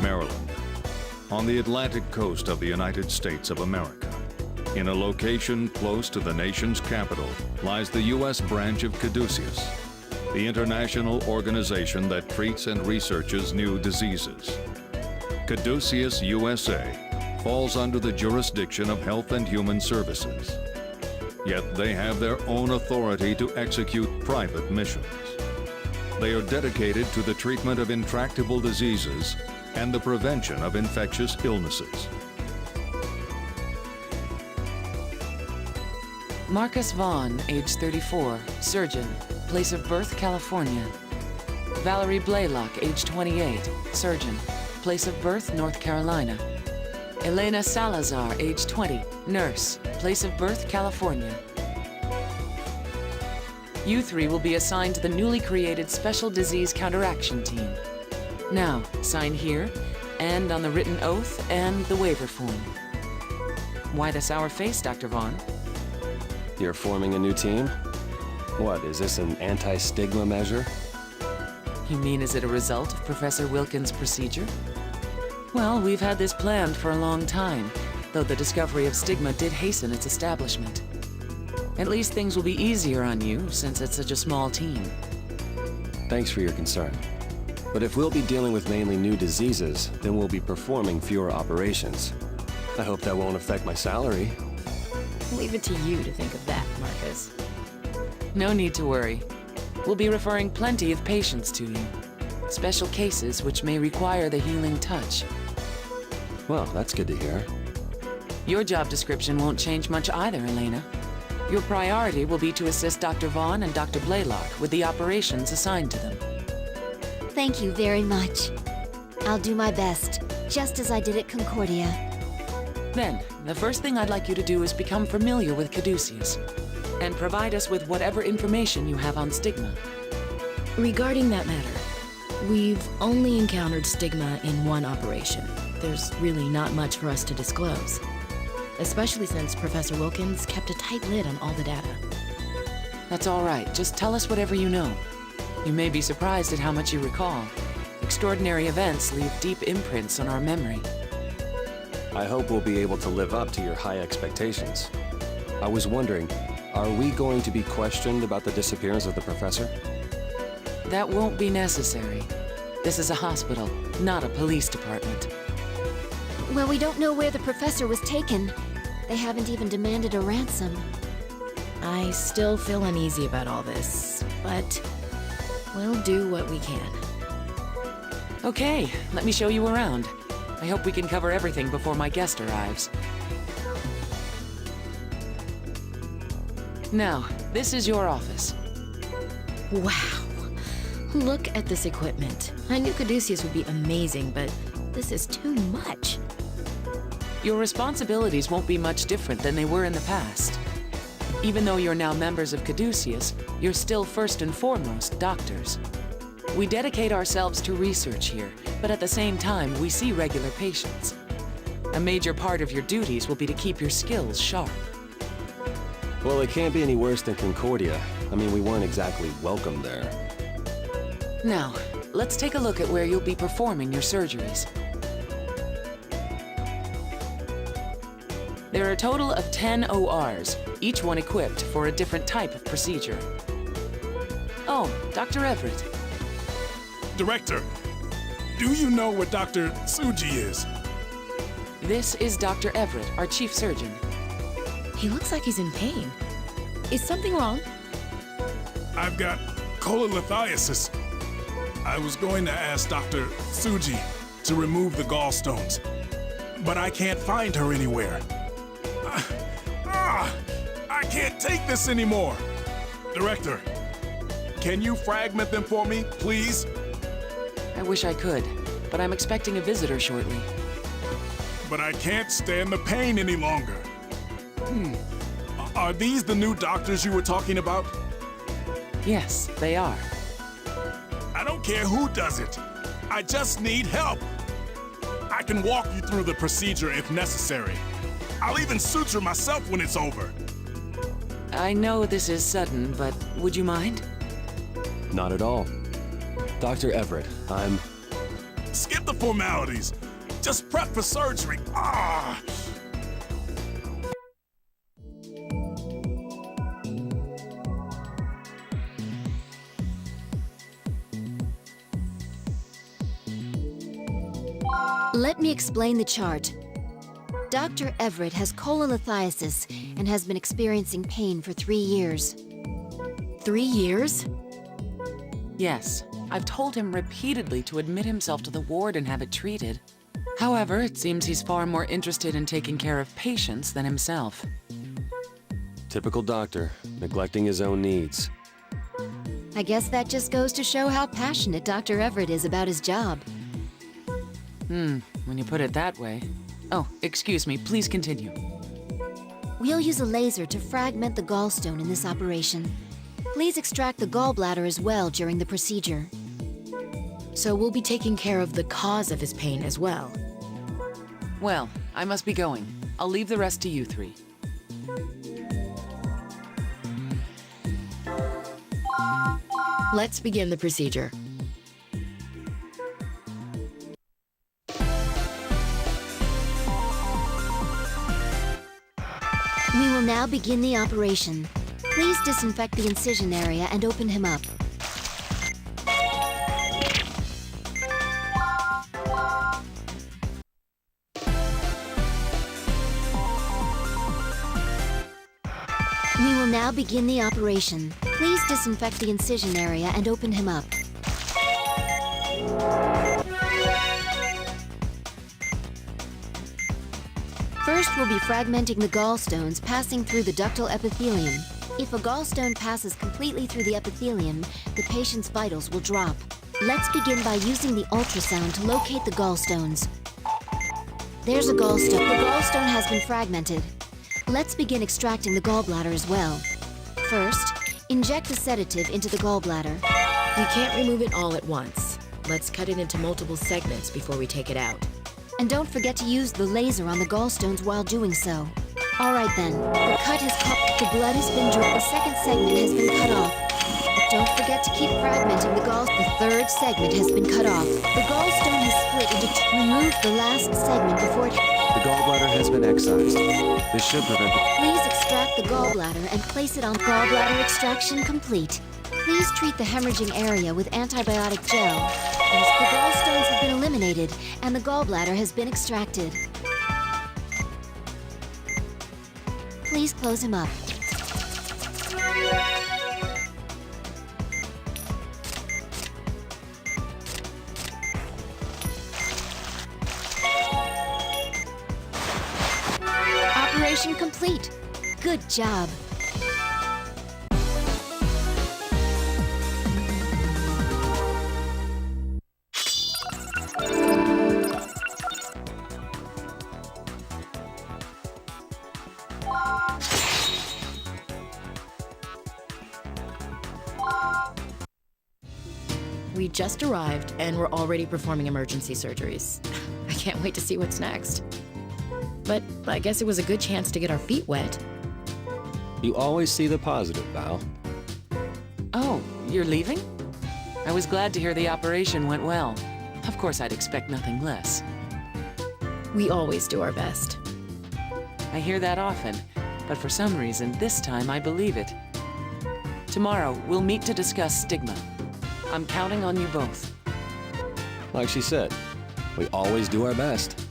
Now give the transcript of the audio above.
Maryland, on the Atlantic coast of the United States of America. In a location close to the nation's capital lies the U.S. branch of Caduceus, the international organization that treats and researches new diseases. Caduceus USA falls under the jurisdiction of Health and Human Services. Yet they have their own authority to execute private missions. They are dedicated to the treatment of intractable diseases and the prevention of infectious illnesses. Marcus Vaughn, age 34, surgeon, place of birth, California. Valerie Blaylock, age 28, surgeon, place of birth, North Carolina. Elena Salazar, age 20, nurse, place of birth, California. You three will be assigned to the newly created Special Disease Counteraction Team. Now, sign here, and on the written oath and the waiver form. Why the sour face, Dr. Vaughn? You're forming a new team? What, is this an anti-stigma measure? You mean, is it a result of Professor Wilkins' procedure? Well, we've had this planned for a long time, though the discovery of stigma did hasten its establishment. At least things will be easier on you, since it's such a small team. Thanks for your concern. But if we'll be dealing with mainly new diseases, then we'll be performing fewer operations. I hope that won't affect my salary. Leave it to you to think of that, Marcus. No need to worry. We'll be referring plenty of patients to you. Special cases which may require the healing touch. Well, that's good to hear. Your job description won't change much either, Elena. Your priority will be to assist Dr. Vaughn and Dr. Blaylock with the operations assigned to them. Thank you very much. I'll do my best, just as I did at Concordia. Then, the first thing I'd like you to do is become familiar with Caduceus, and provide us with whatever information you have on stigma. Regarding that matter, we've only encountered stigma in one operation. There's really not much for us to disclose, especially since Professor Wilkins kept a tight lid on all the data. That's all right. Just tell us whatever you know. You may be surprised at how much you recall. Extraordinary events leave deep imprints on our memory. I hope we'll be able to live up to your high expectations. I was wondering, are we going to be questioned about the disappearance of the professor? That won't be necessary. This is a hospital, not a police department. Well, we don't know where the professor was taken. They haven't even demanded a ransom. I still feel uneasy about all this, but we'll do what we can. Okay, let me show you around. I hope we can cover everything before my guest arrives. Now, this is your office. Wow! Look at this equipment. I knew Caduceus would be amazing, but this is too much. Your responsibilities won't be much different than they were in the past. Even though you're now members of Caduceus, you're still first and foremost doctors. We dedicate ourselves to research here, but at the same time, we see regular patients. A major part of your duties will be to keep your skills sharp. Well, it can't be any worse than Concordia. I mean, we weren't exactly welcome there. Now, let's take a look at where you'll be performing your surgeries. There are a total of 10 ORs, each one equipped for a different type of procedure. Oh, Dr. Everett. Director, do you know what Dr. Tsuji is? This is Dr. Everett, our chief surgeon. He looks like he's in pain. Is something wrong? I've got cholelithiasis. I was going to ask Dr. Tsuji to remove the gallstones, but I can't find her anywhere. I can't take this anymore. Director, can you fragment them for me, please? I wish I could, but I'm expecting a visitor shortly. But I can't stand the pain any longer. Are these the new doctors you were talking about? Yes, they are. I don't care who does it. I just need help. I can walk you through the procedure if necessary. I'll even suture myself when it's over. I know this is sudden, but would you mind? Not at all. Dr. Everett, I'm... Skip the formalities. Just prep for surgery. Ah! Let me explain the chart. Dr. Everett has cholelithiasis and has been experiencing pain for 3 years. 3 years? Yes, I've told him repeatedly to admit himself to the ward and have it treated. However, it seems he's far more interested in taking care of patients than himself. Typical doctor, neglecting his own needs. I guess that just goes to show how passionate Dr. Everett is about his job. When you put it that way. Oh, excuse me, please continue. We'll use a laser to fragment the gallstone in this operation. Please extract the gallbladder as well during the procedure. So we'll be taking care of the cause of his pain as well. Well, I must be going. I'll leave the rest to you three. Let's begin the procedure. We will now begin the operation. Please disinfect the incision area and open him up. We will now begin the operation. Please disinfect the incision area and open him up. First, we'll be fragmenting the gallstones passing through the ductal epithelium. If a gallstone passes completely through the epithelium, the patient's vitals will drop. Let's begin by using the ultrasound to locate the gallstones. There's a gallstone. The gallstone has been fragmented. Let's begin extracting the gallbladder as well. First, inject the sedative into the gallbladder. We can't remove it all at once. Let's cut it into multiple segments before we take it out. And don't forget to use the laser on the gallstones while doing so. All right then, the cut has the blood has been drawn. The second segment has been cut off. But don't forget to keep fragmenting the gall. The third segment has been cut off. The gallstone has split into two. Remove the last segment before it... The gallbladder has been excised. This should prevent the... Please extract the gallbladder and place it on gallbladder extraction complete. Please treat the hemorrhaging area with antibiotic gel. As the gallstones have been eliminated and the gallbladder has been extracted. Please close him up. Operation complete. Good job. We just arrived, and we're already performing emergency surgeries. I can't wait to see what's next. But I guess it was a good chance to get our feet wet. You always see the positive, Val. Oh, you're leaving? I was glad to hear the operation went well. Of course, I'd expect nothing less. We always do our best. I hear that often, but for some reason, this time I believe it. Tomorrow, we'll meet to discuss stigma. I'm counting on you both. Like she said, we always do our best.